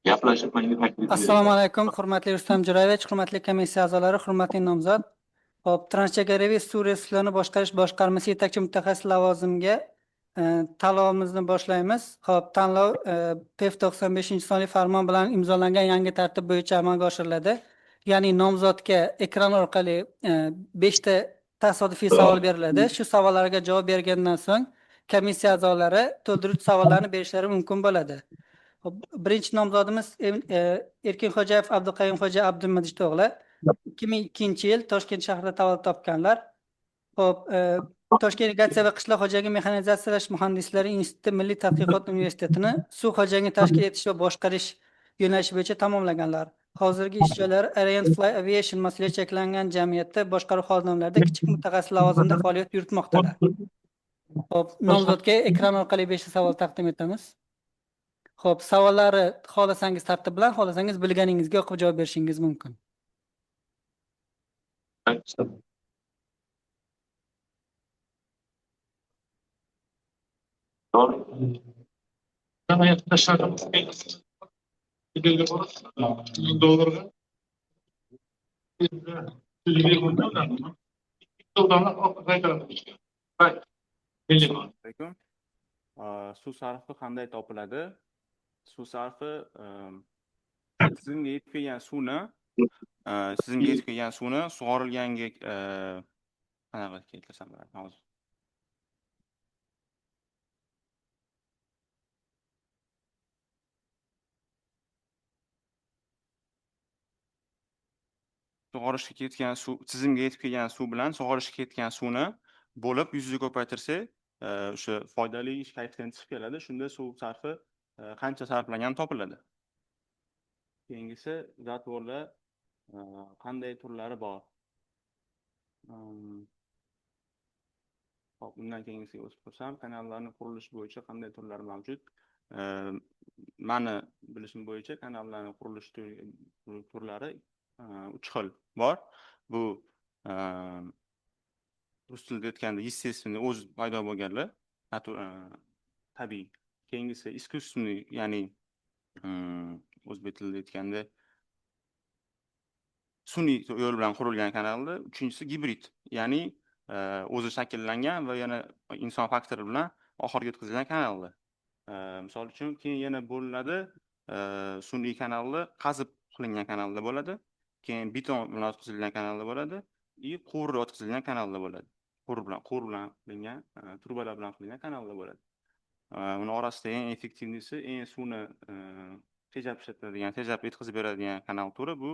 Gaplashib menga taklif Assalomu berishadi. alaykum, hurmatli Rustam Jo'rayevich, hurmatli komissiya a'zolari, hurmatli nomzod. Hop, Transchegaraviy suv resurslarini boshqarish boshqarmasi yetakchi mutaxassis lavozimiga tanlovimizni boshlaymiz. Hop, tanlov PEF 95-sonli farmon bilan imzolangan yangi tartib bo'yicha amalga oshiriladi. Ya'ni nomzodga ekran orqali 5 ta tasodifiy savol beriladi. Shu savollarga javob bergandan so'ng komissiya a'zolari to'ldiruvchi savollarni berishlari mumkin bo'ladi. Hop, birinchi nomzodimiz Erkinxo'jayev Abduqayumxo'ja Abdumajid o'g'li. 2002-yil Toshkent shahrida tavallud topganlar. Hop, Toshkent irrigatsiya va qishloq xo'jaligi mexanizatsiyalash muhandislari instituti Milliy tadqiqot universitetini suv xo'jaligini tashkil etish va boshqarish yo'nalishi bo'yicha tamomlaganlar. Hozirgi ish joylari Orient Fly Aviation mas'uliyati cheklangan jamiyatda boshqaruv xodimlarida kichik mutaxassis lavozimida faoliyat yuritmoqdalar. Hop, nomzodga ekran orqali 5 ta savol taqdim etamiz. Xo'p, savollari xohlasangiz tartib bilan, xohlasangiz bilganingizga o'qib javob berishingiz mumkin. Assalomu alaykum. Suv sarfi qanday topiladi? Suv sarfi tizimga yetib kelgan suvni sug'orilganga qanaqa keltirsam bo'ladi hozir. Sug'orishga ketgan suv, tizimga yetib kelgan suv bilan sug'orishga ketgan suvni bo'lib yuzni ko'paytirsak, o'sha foydali ish koeffitsiyenti chiqib keladi. Shunda suv sarfi qancha sarflangani topiladi. Keyingisi zatvorlar qanday turlari bor? Hop, undan keyingisiga o'tib o'tsam, kanallarning qurilishi bo'yicha qanday turlar mavjud? Mani bilishim bo'yicha kanallarning qurilish turlari 3 xil bor. Bu rus tilida aytganda естественный o'z paydo bo'lganlar, tabiiy. Keyingisi искусственный, ya'ni o'zbek tilida aytganda sun'iy yo'l bilan qurilgan kanallar. Uchinchisi gibrid, ya'ni o'zi shakllangan va yana inson faktori bilan oxiriga yetkazilgan kanallar. Misol uchun keyin yana bo'linadi, sun'iy kanallar qazib qilingan kanallar bo'ladi. Keyin beton bilan o'tkazilgan kanallar bo'ladi, quvur o'tkazilgan kanallar bo'ladi. Quvur bilan qilingan, trubalar bilan qilingan kanallar bo'ladi. Uning orasida eng effektivnisi, eng suvni tejab ishlatadigan, tejab yetkazib beradigan kanal turi bu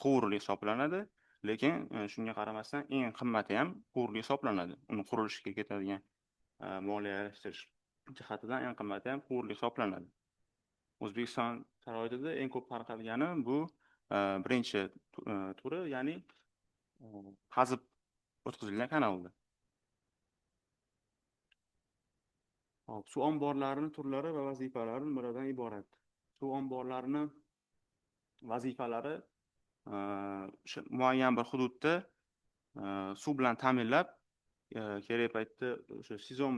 quvurli hisoblanadi. Lekin shunga qaramasdan eng qimmati ham quvurli hisoblanadi. Uni qurilishiga ketadigan moliyalashtirish jihatidan eng qimmati ham quvurli hisoblanadi. O'zbekiston sharoitida eng ko'p tarqalgani bu birinchi turi, ya'ni qazib o'tkazilgan kanaldir. Hop, suv omborlarining turlari va vazifalari nimalardan iborat? Suv omborlarining vazifalari muayyan bir hududda suv bilan ta'minlab, kerak paytda o'sha sezon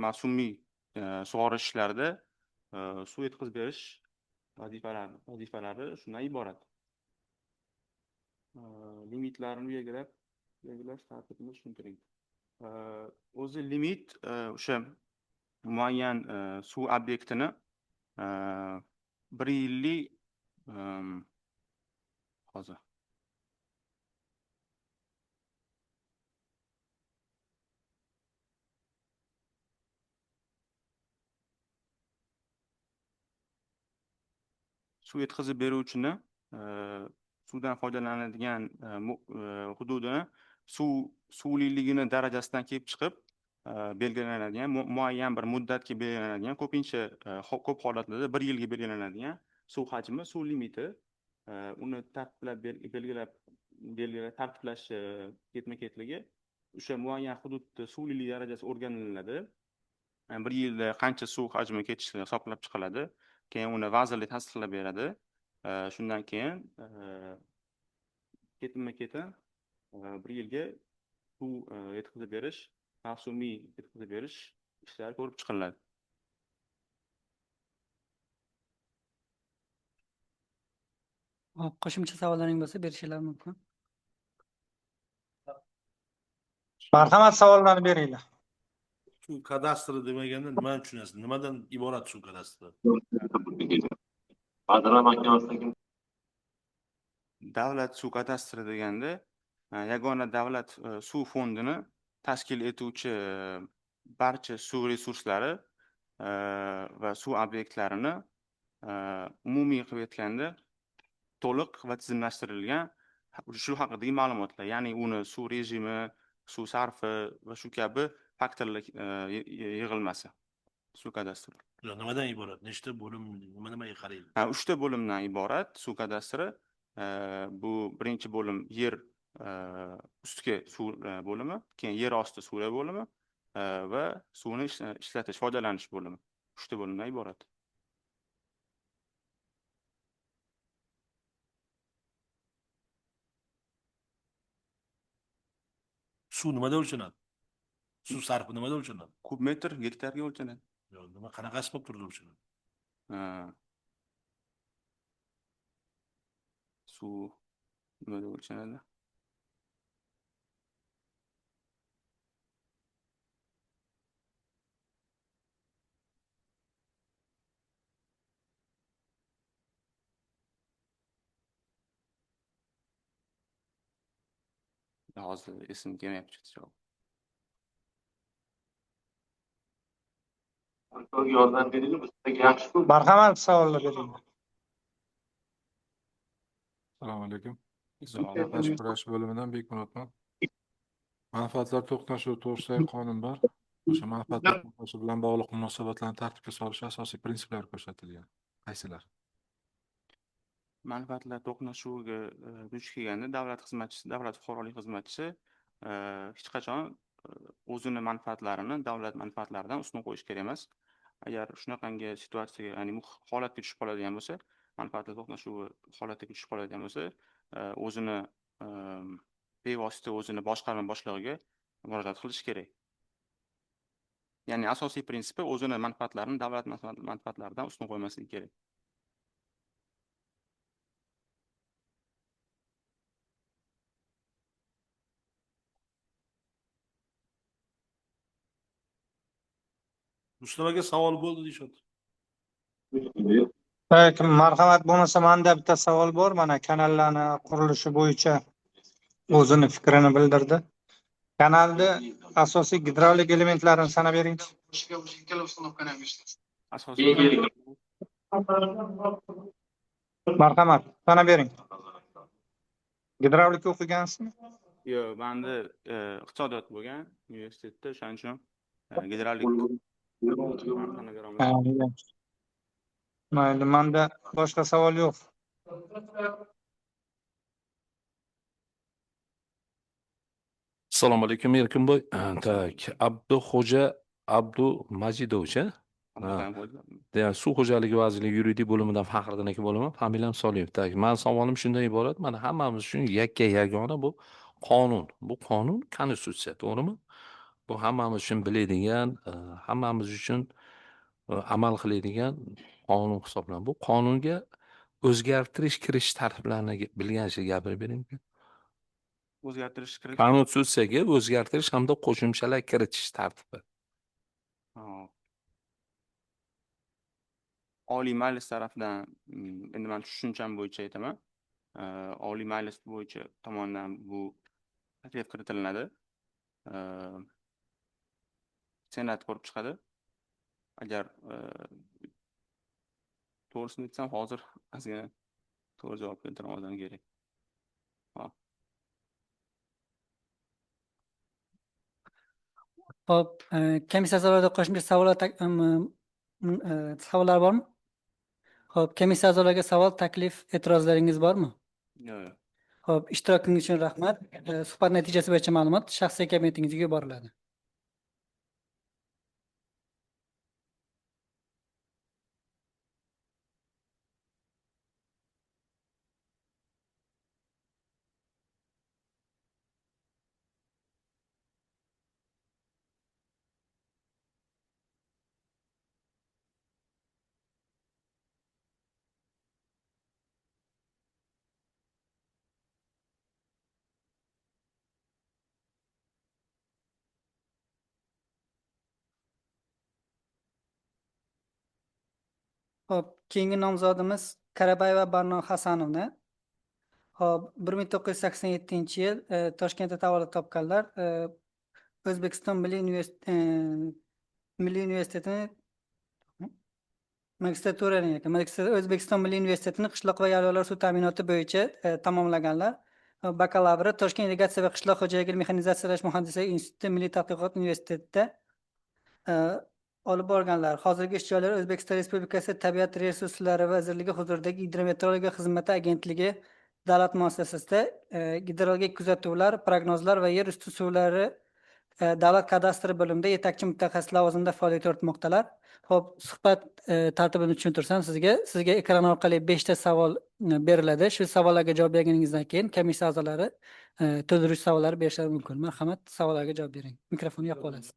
mavsumiy sug'orish ishlarida suv yetkazib berish vazifalari shundan iborat. Limitlarini belgilash tartibini tushuntiring. O'zi limit o'sha muayyan suv obyektini 1 yillik hozir suv yetkazib beruvchini suvdan foydalanadigan hududini suvliligini darajasidan kelib chiqib belgilanadigan, muayyan bir muddatga belgilanadigan, ko'p holatlarda 1 yilga belgilanadigan suv hajmi, suv limiti, uni belgilab tartiblash ketma-ketligi o'sha muayyan hududda suvlilik darajasi o'rganiladi. 1 yilda qancha suv hajmi ketishi hisoblab chiqiladi. Keyin uni vazirlik tasdiqlab beradi. Shundan keyin ketma-ketin 1 yilga suv yetkazib berish, mavsumiy yetkazib berish ishlari ko'rib chiqiladi. Hop, qo'shimcha savollaring bo'lsa berishingiz mumkin. Marhamat, savollarni beringlar. Shu kadastr demaganda nimani tushunasiz? Nimadan iborat shu kadastr? Vazirlar Mahkamasidagi Davlat suv kadastri deganda yagona davlat suv fondini tashkil etuvchi barcha suv resurslari va suv obyektlarini umumiy qilib aytganda to'liq va tizimlashtirilgan shu haqidagi ma'lumotlar, ya'ni uni suv rejimi, suv sarfi va shu kabi faktorlar yig'ilmasi suv kadastri. Nimadan iborat? Nechta bo'lim, nimaga qaraydi? 3 bo'limdan iborat suv kadastri. Bu birinchi bo'lim yer ustki suv bo'limi, keyin yer osti suv bo'limi va suvni ishlatish, foydalanish bo'limi. 3 bo'limdan iborat. Suv nimada o'lchanadi? Suv sarfi nimada o'lchanadi? Kub metr gektarga o'lchanadi. Yo'q, nima qanaqasi bo'lib turdi o'lchanadi? Suv nimada o'lchanadi? Hozir esimga kelmayapti javob. prokurorga yordam beringlar, biz sizga yaxshi ko'p Marhamat, savollar beringlar. Assalomu alaykum. Manfaat kurash bo'limidan Bekmurodman. Manfaatlar to'qnashuvi to'g'risidagi qonun bor. O'sha manfaatlar to'qnashuvi bilan bog'liq munosabatlarni tartibga solish asosiy prinsiplari ko'rsatilgan. Qaysilar? Manfaatlar to'qnashuviga duch kelganda davlat xizmatchisi, davlat fuqarolik xizmatchisi hech qachon o'zini manfaatlarini davlat manfaatlaridan ustun qo'yish kerak emas. Agar shunaqangi situatsiyaga, ya'ni holatga tushib qoladigan bo'lsa, manfaatlar to'qnashuvi holatiga tushib qoladigan bo'lsa, o'zini bevosita o'zini boshqarma boshlig'iga murojaat qilish kerak. Ya'ni asosiy prinsipi o'zini manfaatlarini davlat manfaatlaridan ustun qo'ymasligi kerak. Rustam aka savol bo'ldi deyishadi. Marhamat bo'lmasa, menda bitta savol bor. Mana kanallarni qurilishi bo'yicha o'zini fikrini bildirdi. Kanalni asosiy gidravlik elementlarini sanab bering. Asosiy Marhamat, sanab bering. Gidravlik o'qigansizmi? yo'q, menda iqtisodiyot bo'lgan universitetda, o'shaning uchun gidravlik Mayli, menda boshqa savol yo'q. Assalomu alaykum Erkinboy. Tak, Abduxo'ja Abdumajidovich, suv xo'jaligi vazirligi yuridik bo'limidan Faxriddin aka bo'laman. Familiyam Soliyev. Tak, men savolim shundan iborat. Mana hammamiz uchun yagona bu qonun. Bu qonun konstitutsiya, to'g'rimi? Bu hammamiz uchun biladigan, hammamiz uchun amal qiladigan qonun hisoblanadi. Bu qonunga o'zgartirish kirish tartiblarini bilganicha gapirib bering. o'zgartirish kirish. Konstitutsiyaga o'zgartirish hamda qo'shimchalar kiritish tartibi. Oliy Majlis tarafidan, endi men tushuncham bo'yicha aytaman. Oliy Majlis bo'yicha tomonidan bu taklif kiritiladi. Senat ko'rib chiqadi. Agar to'g'risini aytsam, hozir ozgina to'g'ri javob keltira olsam kerak. Hop, komissiya a'zolarida qo'shimcha savollar bormi? Hop, komissiya a'zolariga savol, taklif, e'tirozlaringiz bormi? Yo'q. Hop, ishtirokingiz uchun rahmat. Suhbat natijasi bo'yicha ma'lumot shaxsiy kabinetingizga yuboriladi. Hop, keyingi nomzodimiz Karabayeva Barno Hasanovni. Hop, 1987-yil Toshkentda tavallud topganlar. O'zbekiston Milliy universitetini O'zbekiston Milliy universitetini qishloq va yaylovlar suv ta'minoti bo'yicha tamomlaganlar. Bakalavri Toshkent irrigatsiya va qishloq xo'jaligi mexanizatsiyalash muhandisligi instituti Milliy tadqiqot universitetida olib borganlar. Hozirgi ish joylari O'zbekiston Respublikasi Tabiat resurslari vazirligi huzuridagi Gidrometeorologiya xizmati agentligi davlat muassasasida gidrologik kuzatuvlar, prognozlar va yer usti suvlari davlat kadastri bo'limida yetakchi mutaxassis lavozimida faoliyat yuritmoqdalar. Xo'p, suhbat tartibini tushuntirsam sizga ekran orqali 5 ta savol beriladi. Shu savollarga javob berganingizdan keyin komissiya a'zolari to'ldirish savollari berishlari mumkin. Marhamat, savollarga javob bering. Mikrofonni yoqib olasiz.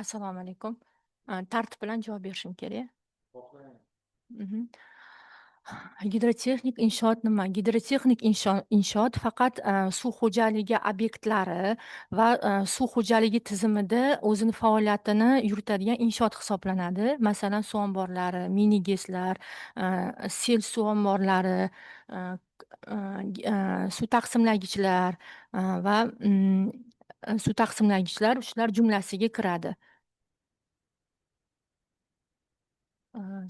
Assalomu alaykum. Tartib bilan javob berishim kerak. Gidrotexnik inshoot nima? Gidrotexnik inshoot faqat suv xo'jaligi obyektlari va suv xo'jaligi tizimida o'zini faoliyatini yuritadigan inshoot hisoblanadi. Masalan, suv omborlari, mini GESlar, sel suv omborlari, suv taqsimlagichlar va suv taqsimlagichlar shular jumlasiga kiradi.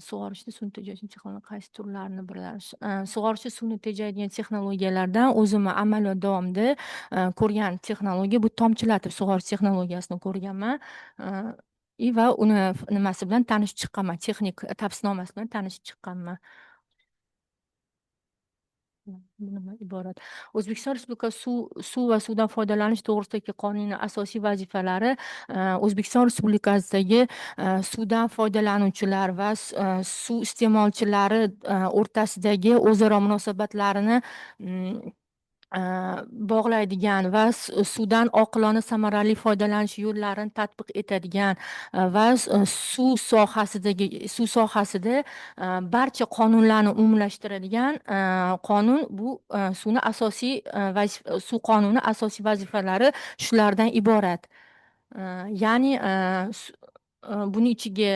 Sug'orishda suvni tejashni texnologiya qaysi turlarini bilamiz? Sug'orishda suvni tejaydigan texnologiyalardan o'zimni amaliyot davomida ko'rgan texnologiya bu tomchilatib sug'orish texnologiyasini ko'rganman. Va uni nimasi bilan tanishib chiqqanman, texnik tavsiyanomasi bilan tanishib chiqqanman. Bundan iborat. O'zbekiston Respublikasi suv va suvdan foydalanish to'g'risidagi qonunning asosiy vazifalari O'zbekiston Respublikasidagi suvdan foydalanuvchilar va suv iste'molchilari o'rtasidagi o'zaro munosabatlarini bog'laydigan va suvdan oqilona samarali foydalanish yo'llarini tatbiq etadigan va suv sohasida barcha qonunlarni umumlashtiradigan qonun bu suvni asosiy suv qonuni asosiy vazifalari shulardan iborat. Ya'ni buning ichiga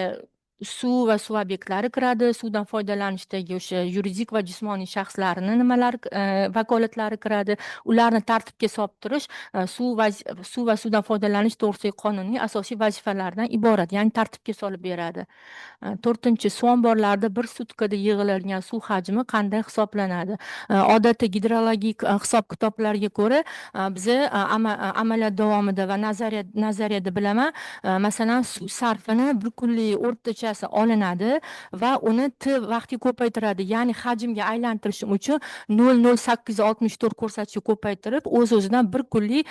suv va suv obyektlari kiradi. Suvdan foydalanishdagi o'sha yuridik va jismoniy shaxslarni nimalar vakolatlari kiradi. Ularni tartibga solib turish suv va suvdan foydalanish to'g'risidagi qonunning asosiy vazifalaridan iborat. Ya'ni tartibga solib beradi. 4-chi, suv omborlarida bir sutkada yig'iladigan suv hajmi qanday hisoblanadi? Odatda gidrologik hisob-kitoblarga ko'ra biza amaliyot davomida va nazariyada bilaman, masalan, suv sarfini bir kunlik o'rtacha olinadi va uni T vaqtga ko'paytiradi. Ya'ni hajmga aylantirishim uchun 0,0864 ko'rsatkichga ko'paytirib, o'z-o'zidan bir kunlik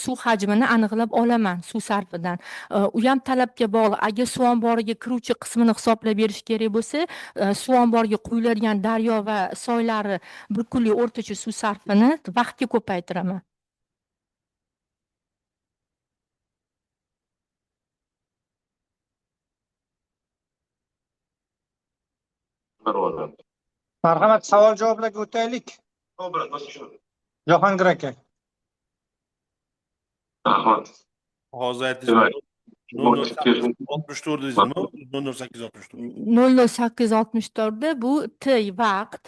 suv hajmini aniqlab olaman suv sarfidan. U ham talabga bog'liq. Agar suv omboriga kiruvchi qismini hisoblab berish kerak bo'lsa, suv omboriga quyiladigan daryo va soylari bir kunlik o'rtacha suv sarfini vaqtga ko'paytiraman. Marhamat, savol javoblarga o'taylik. Jahongir aka. Hozir aytdingiz. 0,864 deysizmi? 0,864 da bu T vaqt.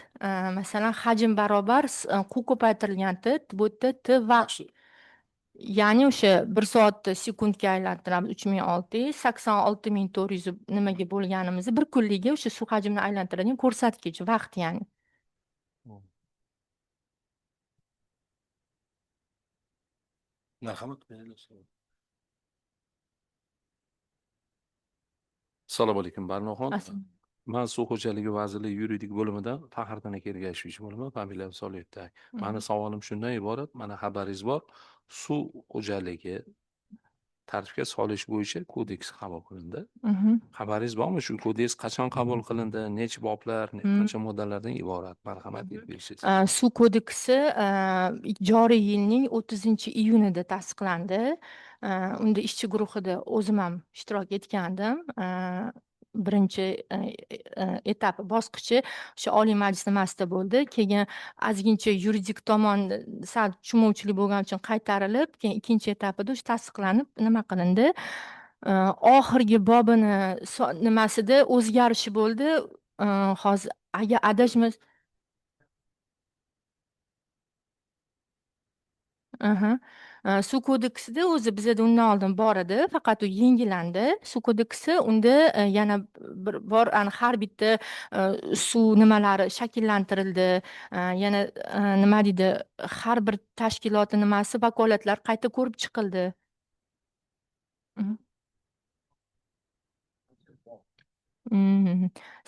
Masalan, hajm barobar Q ko'paytirilgan T, bu yerda T vaqt. Ya'ni o'sha 1 soatda sekundga aylantiramiz 3686.400 nimaga bo'lganimizni bir kunligiga o'sha suv hajmini aylantiradigan ko'rsatkich vaqt ya'ni. Marhamat. Assalomu alaykum Barnoxon. Men suv xo'jaligi vazirligi yuridik bo'limidan Faxriddin aka ergashuvchi bo'laman. Familiyam Soliyev. Mani savolim shundan iborat. Mana xabaringiz bor. Suv xo'jaligi tartibga solish bo'yicha kodeks qabul qilindi. Xabaringiz bormi? Shu kodeks qachon qabul qilindi? Necha boblar, qancha moddalardan iborat? Marhamat bersangiz. Suv kodeksi joriy yilning 30-iyunida tasdiqlandi. Unda ishchi guruhida o'zim ham ishtirok etgandim. birinchi etapi bosqichi o'sha Oliy Majlis nimasida bo'ldi. Keyin ozgincha yuridik tomon sal tushunmovchilik bo'lgani uchun qaytarilib, keyin ikkinchi etapida o'sha tasdiqlanib nima qilindi. Oxirgi bobini nimasida o'zgarishi bo'ldi. Hozir agar adashmas Suv kodeksida o'zi bizada undan oldin bor edi, faqat u yengillandi. Suv kodeksi unda yana bir bor har bitta suv nimalari shakllantirildi. Yana nima deydi, har bir tashkilotning nimasi, vakolatlar qayta ko'rib chiqildi.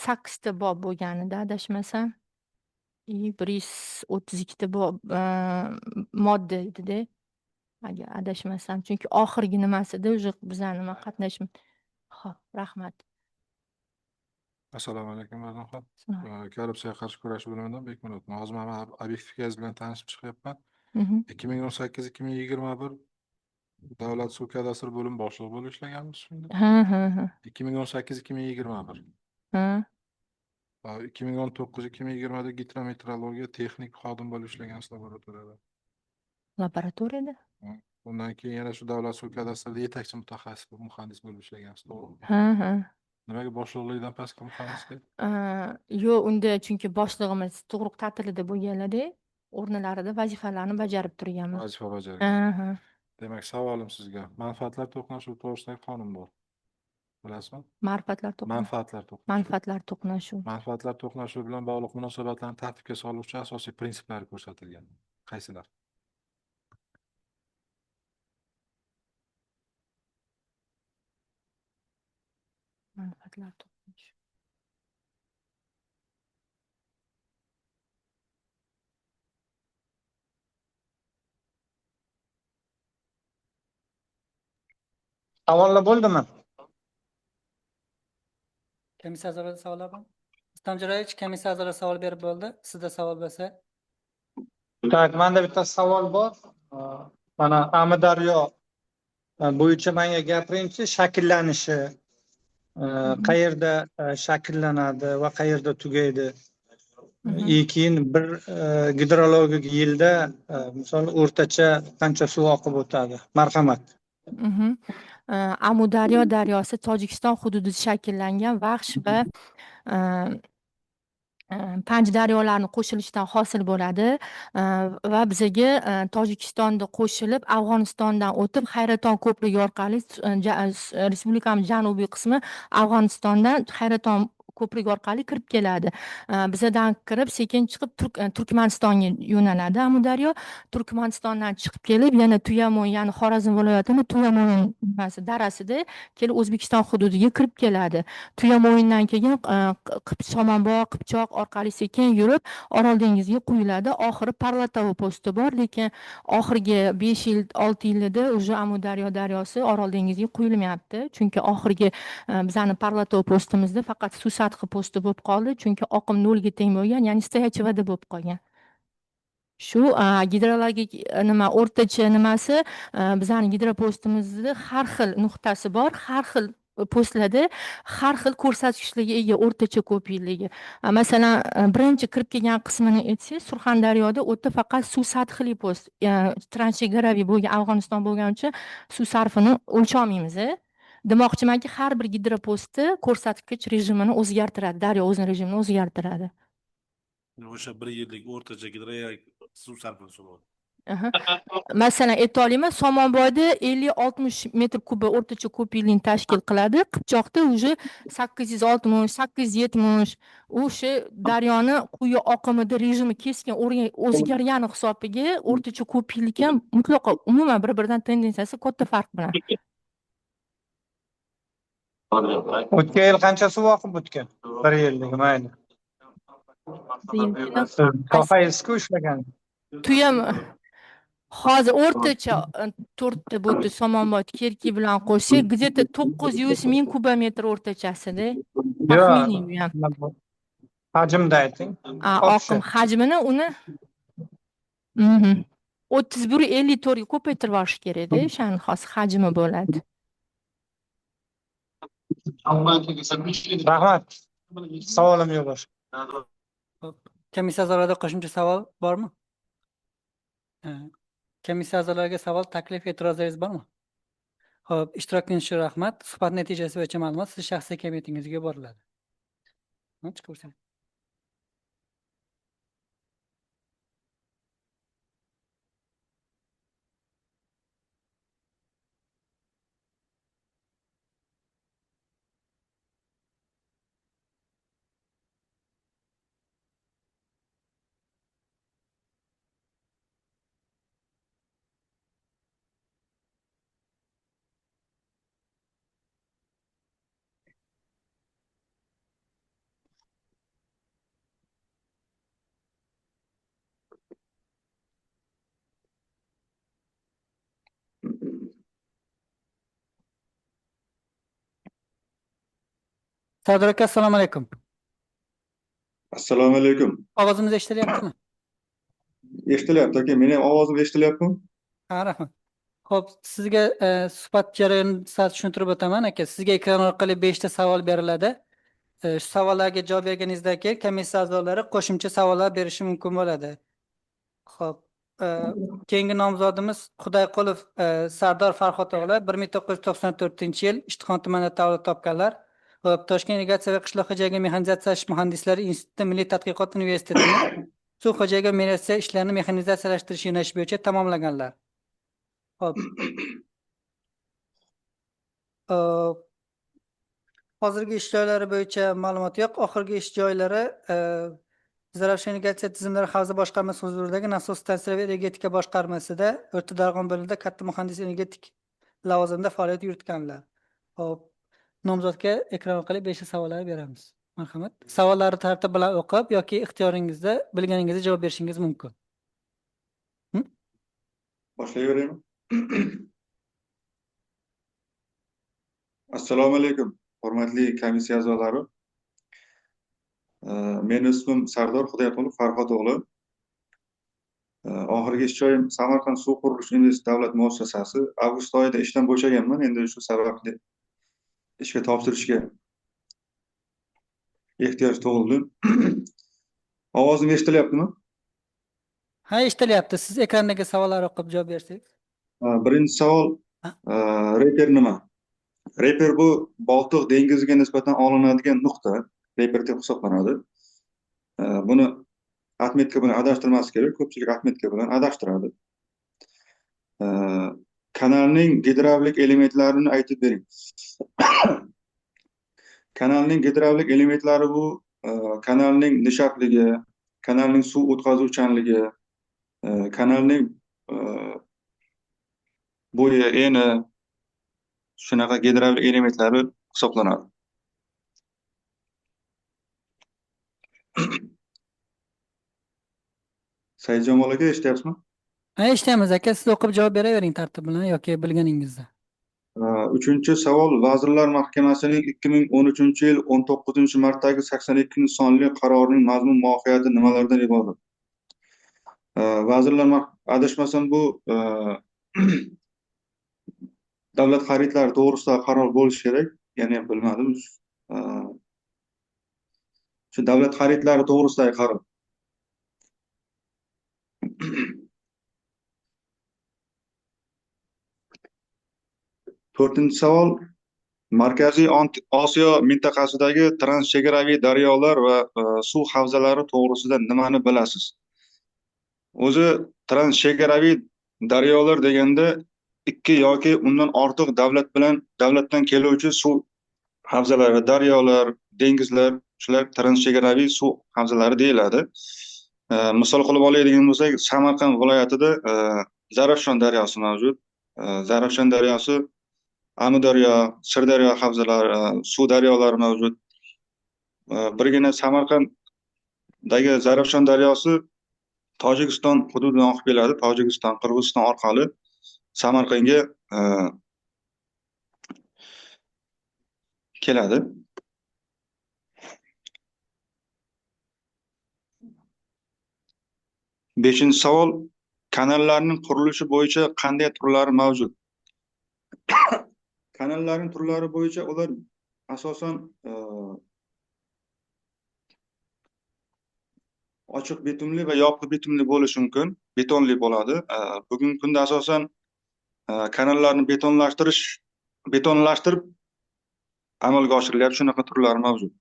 Sakkizta bob bo'lganida adashmasam. 132 modda edi-da. Agar adashmasam, chunki oxirgi nimasida уже bizani nima qatnashim. Xo'p, rahmat. Assalomu alaykum Vazirxon. Korrupsiyaga qarshi kurash bo'limidan Bekmurodman. Hozir men obyektiv bilan tanishib chiqyapman. 2018-2021 Davlat suv kadastri bo'limi boshlig'i bo'lib ishlaganmiz shunda. 2018-2021. 2019-2020da gidrometeorologiya texnik xodim bo'lib ishlaganmiz laboratoriyada. Laboratoriyada? Undan keyin yana shu davlat suv kadastrida yetakchi mutaxassis muhandis bo'lib ishlaganmiz, to'g'rimi? Nimaga boshliqlikdan pastga muhandisga? Yo'q, unda chunki boshlig'imiz tug'ruq ta'tilida bo'lganlar-da, o'rnlarida vazifalarni bajarib turganmiz. Vazifa bajargan. Demak, savolim sizga, manfaatlar to'qnashuvi to'g'risidagi qonun bor. Bilasizmi? Manfaatlar to'qnashuvi. Manfaatlar to'qnashuvi bilan bog'liq munosabatlarni tartibga soluvchi asosiy prinsiplari ko'rsatilgan. Qaysilar? Manfaatlar to'qnashuvi. Savollar bo'ldimi? Komissiya a'zolari savollar bormi? Islom Jo'rayevich, komissiya a'zolari savol berib bo'ldi. Sizda savol bo'lsa. Tak, menda bitta savol bor. Mana Amudaryo bo'yicha menga gapiringchi, shakllanishi qayerda shakllanadi va qayerda tugaydi? Keyin bir gidrologik yilda misol o'rtacha qancha suv oqib o'tadi? Marhamat. Amudaryo daryosi Tojikiston hududida shakllangan Vaxsh va Panj daryolarning qo'shilishidan hosil bo'ladi va bizaga Tojikistonda qo'shilib, Afg'onistondan o'tib, Hayraton ko'prigi orqali respublikamiz janubiy qismi Afg'onistondan Hayraton ko'prik orqali kirib keladi. Bizadan kirib, sekin chiqib Turkmanistonga yo'naladi Amudaryo. Turkmanistondan chiqib kelib, yana Tuyamo'y, ya'ni Xorazm viloyatining Tuyamo'y darasida kelib O'zbekiston hududiga kirib keladi. Tuyamo'ydan keyin Somonbog', Qipchoq orqali sekin yurib Orol dengiziga quyiladi. Oxiri Parlatovo posti bor, lekin oxirgi 5 yil, 6 yilda уже Amudaryo daryosi Orol dengiziga quyilmayapti. Chunki oxirgi bizani Parlatovo postimizda faqat suv sathi posti bo'lib qoldi, chunki oqim 0 ga teng bo'lgan, ya'ni stoyachivada bo'lib qolgan. Shu gidrologik o'rtacha nimasi bizning gidropostimizda har xil nuqtasi bor, har xil postlarda har xil ko'rsatkichlarga ega o'rtacha ko'piylikligi. Masalan, birinchi kirib kelgan qismini aytsangiz, Surxondaryoda o'ta faqat suv sathli post, transhegaraviy bo'lgan Afg'oniston bo'lgani uchun suv sarfini o'lcha olmaymiz. Demoqchimanki, har bir gidropostda ko'rsatkich rejimini o'zgartiradi, daryo o'zining rejimini o'zgartiradi. O'sha 1 yillik o'rtacha gidrologik suv sarfini so'radi. Masalan, aytolmayman, Somonboyda 50-60 metr kuba o'rtacha ko'piylikni tashkil qiladi. Qipchoqda уже 860, 870 o'sha daryoni quyi oqimida rejimi keskin o'zgargani hisobiga o'rtacha ko'piylik ham mutlaqo umuman bir-biridan tendensiyasi katta farq bilan. O'tgan yil qancha suv oqib o'tgan? 1 yillik, mayli. Topaysiz-ku ishlagan. Tuyam hozir o'rtacha 4 ta bo'ti Somonboy Kerki bilan qo'shsak, где-то 900 ming kubometr o'rtachasida. Taxminiy ham. Hajmda ayting. Oqim hajmini uni 31-54 ga ko'paytirib olish kerak-da, o'shaning xos hajmi bo'ladi. Rahmat. Savolim yo'q boshqa. Hop, komissiya a'zolarida qo'shimcha savol bormi? Komissiya a'zolariga savol, taklif, e'tirozlaringiz bormi? Xo'p, ishtirokingiz uchun rahmat. Suhbat natijasi bo'yicha ma'lumot siz shaxsiy kabinetingizga yuboriladi. Chiqib ko'rsating. Sardor aka, assalomu alaykum. Assalomu alaykum. Ovozimiz eshitilyaptimi? Eshitilyapti aka, meni ham ovozim eshitilyaptimi? Ha, rahmat. Xo'p, sizga suhbat jarayonini sal tushuntirib o'taman aka. Sizga ekran orqali 5 ta savol beriladi. Shu savollarga javob berganingizdan keyin komissiya a'zolari qo'shimcha savollar berishi mumkin bo'ladi. Xo'p, keyingi nomzodimiz Xudoyqulov Sardor Farhod o'g'li 1994-yil Ishtixon tumanida tavallud topganlar. Xo'p, Toshkent irrigatsiya va qishloq xo'jaligi mexanizatsiya muhandislari instituti Milliy tadqiqot universitetini suv xo'jaligi va melioratsiya ishlarini mexanizatsiyalashtirish yo'nalishi bo'yicha tamomlaganlar. Xo'p. Hozirgi ish joylari bo'yicha ma'lumot yo'q. Oxirgi ish joylari Zarafshon irrigatsiya tizimlari havza boshqarmasi huzuridagi nasos stansiyalari va energetika boshqarmasida O'rta Darg'om bo'limida katta muhandis energetik lavozimda faoliyat yuritganlar. Xo'p, nomzodga ekran orqali 5 ta savollar beramiz. Marhamat. Savollarni tartib bilan o'qib yoki ixtiyoringizda bilganingizda javob berishingiz mumkin. Boshlayveraymi? Assalomu alaykum, hurmatli komissiya a'zolari. Meni ismim Sardor Xudoyqulov Farhod o'g'li. Oxirgi ish joyim Samarqand suv qurilish universiteti davlat muassasasi. Avgust oyida ishdan bo'shaganman. Endi shu sababli ishga topshirishga ehtiyoj tug'ildi. Ovozim eshitilyaptimi? Ha, eshitilyapti. Siz ekrandagi savollarni o'qib javob bersangiz. Birinchi savol, reper nima? Reper bu Boltiq dengiziga nisbatan olinadigan nuqta, reper deb hisoblanadi. Buni atmetka bilan adashtirmaslik kerak, ko'pchilik atmetka bilan adashtiradi. Kanalning gidravlik elementlarini aytib bering. Kanalning gidravlik elementlari bu kanalning nishapligi, kanalning suv o'tkazuvchanligi, kanalning bo'yi, eni, shunaqa gidravlik elementlari hisoblanadi. Saidjon aka, eshityapsizmi? Ha, eshityapmiz aka. Siz o'qib javob beravering tartib bilan yoki bilganingizda. Uchinchi savol, Vazirlar Mahkamasining 2013-yil 19-martdagi 82-sonli qarorining mazmun mohiyati nimalardan iborat? Vazirlar adashmasam bu davlat xaridlari to'g'risida qaror bo'lishi kerak. Yana ham bilmadim. Shu davlat xaridlari to'g'risidagi qaror. To'rtinchi savol, Markaziy Osiyo mintaqasidagi transchegaraviy daryolar va suv havzalari to'g'risida nimani bilasiz? O'zi transchegaraviy daryolar deganda ikki yoki undan ortiq davlatdan keluvchi suv havzalari, daryolar, dengizlar, shular transchegaraviy suv havzalari deyiladi. Misol qilib oladigan bo'lsak, Samarqand viloyatida Zarafshon daryosi mavjud. Zarafshon daryosi, Amudaryo, Sirdaryo havzalari, suv daryolari mavjud. Birgina Samarqanddagi Zarafshon daryosi Tojikiston hududidan oqib keladi. Tojikiston, Qirg'iziston orqali Samarqandga keladi. Beshinchi savol, kanallarning qurilishi bo'yicha qanday turlari mavjud? Kanallarning turlari bo'yicha ular asosan ochiq bitumli va yopiq bitumli bo'lishi mumkin. Betonli bo'ladi. Bugungi kunda asosan kanallarni betonlashtirib amalga oshirilyapti. Shunaqa turlari mavjud.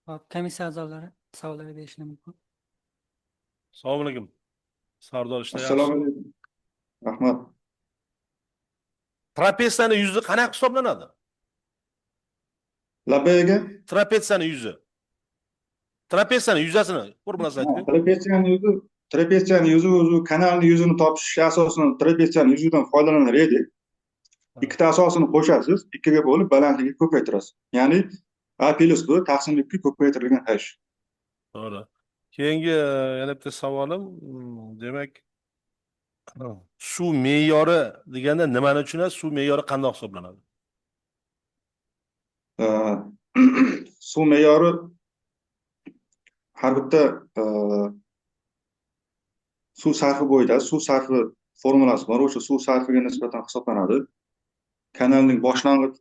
Hop, komissiya a'zolari savollar berishlar mumkin. Assalomu alaykum. Sardor Assalomu ishlayapsizmi? alaykum. Rahmat. Trapetsiyani yuzi qanaqa hisoblanadi? Labaga Trapetsiyani yuzi. Trapetsiyani yuzasini formulasini ayting. trapetsiyani yuzi o'zi kanalni yuzini topishga asosan trapetsiyani yuzidan foydalanar edi. Ikkita asosini qo'shasiz, ikkiga bo'lib balandlikni ko'paytirasiz. Ya'ni A plus B taqsim 2 ko'paytirilgan H. To'g'ri. Keyingi yana bitta savolim, demak, suv me'yori deganda nimani tushunadi? Suv me'yori qanday hisoblanadi? Suv me'yori har bitta suv sarfi bo'yicha suv sarfi formulasi bor. O'sha suv sarfiga nisbatan hisoblanadi. Kanalning boshlang'ich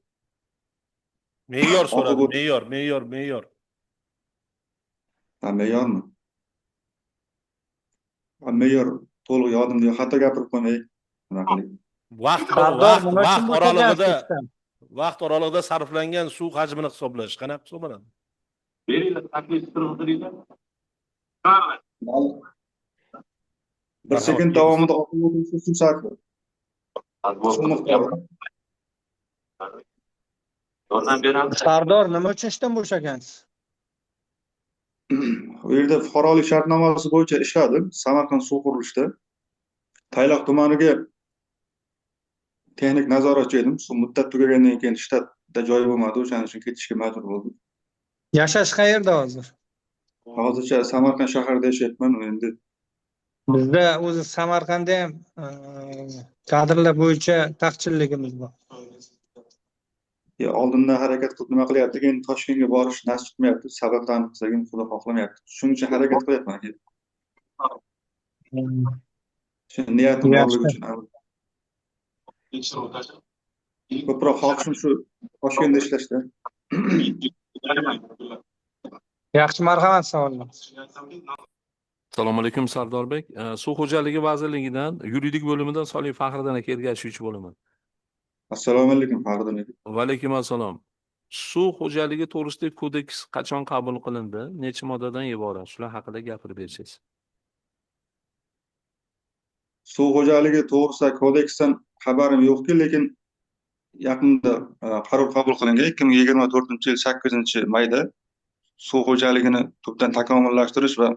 Me'yor so'radi. Oqib- Me'yor. me'yormi? Me'yor to'liq yodimda yo'q. Xato gapirib qo'ymay. Nima qiling? Vaqt oralig'ida sarflangan suv hajmini hisoblash qanaqa hisoblanadi? Beringlar, taklif turg'izinglar. Bir sekund davomida oqib o'tuvchi suv sarfi. Suv miqdori. Yordam beramiz. Sardor, nima uchun ishdan bo'shagansiz? U yerda fuqarolik shartnomasi bo'yicha ishladim. Samarqand suv qurilishida. Tayloq tumaniga texnik nazoratchi edim. Shu muddat tugagandan keyin shtatda joy bo'lmadi, o'shaning uchun ketishga majbur bo'ldim. Yashash qayerda hozir? Hozircha Samarqand shahrida yashayapman. Endi Bizda o'zi Samarqandda ham kadrlar bo'yicha taqchilligimiz bor. oldindan harakat qilib nima qilyapti, endi Toshkentga borish nasib qilmayapti. Sabablarni qilsagim xudo xohlamayapti. Shuning uchun harakat qilyapman. Shu niyatim borligi uchun ko'proq xohishim shu Toshkentda ishlashda. Yaxshi, marhamat savollar. Assalomu alaykum Sardorbek. Suv xo'jaligi vazirligidan yuridik bo'limidan Solih Faxriddin aka ergashuvchi bo'laman. Assalomu alaykum Faxriddin aka. Va alaykum assalom. Suv xo'jaligi to'g'risidagi kodeks qachon qabul qilindi? Necha moddadan iborat? Shular haqida gapirib bersangiz. Suv xo'jaligi to'g'risidagi kodeksdan xabarim yo'qki, lekin yaqinda qaror qabul qilingan 2024-yil 8-mayda suv xo'jaligini tubdan takomillashtirish va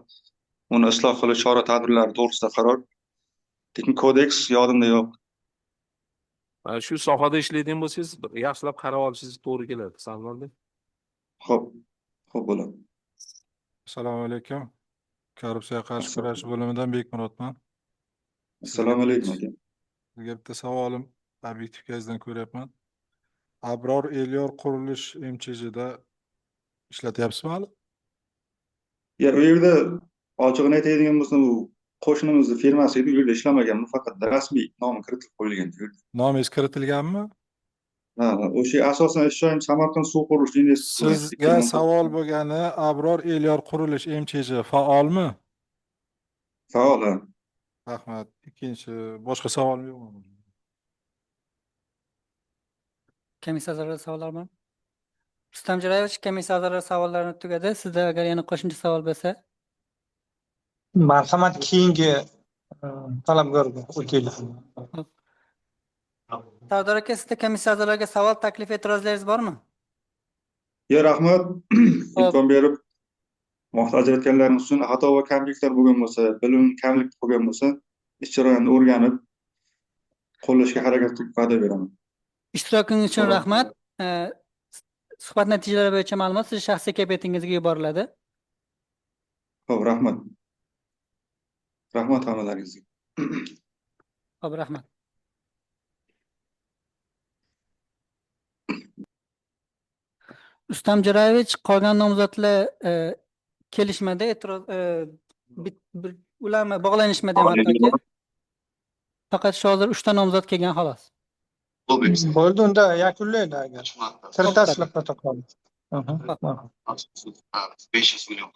uni isloh qilish chora-tadbirlari to'g'risida qaror. Lekin kodeks yodimda yo'q. Shu sohada ishlaydigan bo'lsangiz, yaxshilab qarab olishingiz to'g'ri keladi, Sardorbek. Xo'p bo'ladi. Assalomu alaykum. Korrupsiyaga qarshi kurash bo'limidan Bekmurodman. Assalomu alaykum aka. Sizga bitta savolim obyektivkangizdan ko'ryapman. Abror Elyor qurilish MCH'da ishlatyapsizmi hali? Ya u yerda ochig'ini aytadigan bo'lsam, u qo'shnimizni firmasi edi, u yerda ishlamagan, faqat rasmiy nomi kiritilib qo'yilgan edi. Nomingiz kiritilganmi? O'sha asosan ish joyim Samarqand suv qurilish instituti. Sizga savol bo'lgani, Abror Elyor qurilish MCH faolmi? Faol. Rahmat. Ikkinchi, boshqa savolim yo'qmi? Komissiya a'zolari savollar bormi? Rustam Jo'rayevich, komissiya a'zolari savollarini tugadi. Sizda agar yana qo'shimcha savol bo'lsa, Marhamat, keyingi talabgorga o'taylik. Sardor aka, sizda komissiya a'zolariga savol, taklif, e'tirozlaringiz bormi? Ya rahmat, imkon berib vaqt ajratganlariniz uchun. Xato va kamchiliklar bo'lgan bo'lsa, bilim kamlik bo'lgan bo'lsa, ish jarayonini o'rganib qo'llashga harakat qilib va'da beraman. Ishtirokingiz uchun rahmat. Suhbat natijalari bo'yicha ma'lumot siz shaxsiy kabinetingizga yuboriladi. Xo'p, rahmat. Rahmat hammalaringizga. Xo'p, rahmat. Rustam Jo'rayevich, qolgan nomzodlar kelishmada, e'tiroz ularni bog'lanishmadi ham hattoki. Faqat shu hozir 3 ta nomzod kelgan xolos. Bo'ldi, unda yakunlaydi agar. Kiritasizlar protokolni. Aha. 500 milyon.